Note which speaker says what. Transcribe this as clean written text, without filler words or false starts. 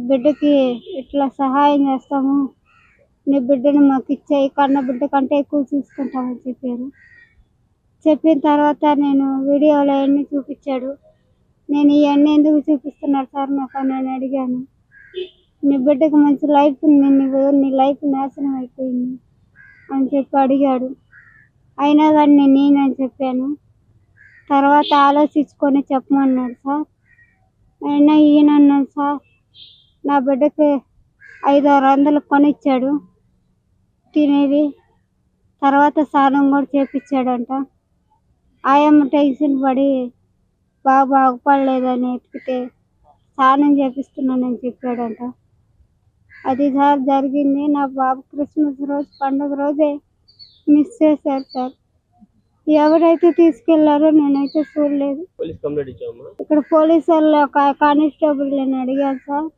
Speaker 1: బిడ్డకి ఇట్లా సహాయం చేస్తాము, నీ బిడ్డని మాకు ఇచ్చేయి, కన్న బిడ్డ కంటే ఎక్కువ చూసుకుంటామని చెప్పారు. చెప్పిన తర్వాత నేను వీడియోలో అన్నీ చూపించాడు. నేను ఇవన్నీ ఎందుకు చూపిస్తున్నారు సార్ నాకు అని నేను అడిగాను. నీ బిడ్డకు మంచి లైఫ్ ఉంది, నీ లైఫ్ నాశనం అయిపోయింది అని చెప్పి అడిగాడు. అయినా కానీ నేను ఈయనని చెప్పాను. తర్వాత ఆలోచించుకొని చెప్పమన్నాడు సార్. అయినా ఈయన అన్నాడు సార్, నా బిడ్డకి 500-600 కొనిచ్చాడు తినేది. తర్వాత స్నానం కూడా చేపించాడంట. ఆయమ్మ టెన్షన్ పడి బాబు బాగుపడలేదని ఎత్తికితే స్నానం చేపిస్తున్నానని చెప్పాడంట. అది సార్ జరిగింది. నా బాబు క్రిస్మస్ రోజు పండుగ రోజే మిస్ చేశారు సార్. ఎవరైతే తీసుకెళ్లారో నేనైతే చూడలేదు. ఇక్కడ పోలీసు వాళ్ళు ఒక కానిస్టేబుల్ నేను అడిగాను సార్.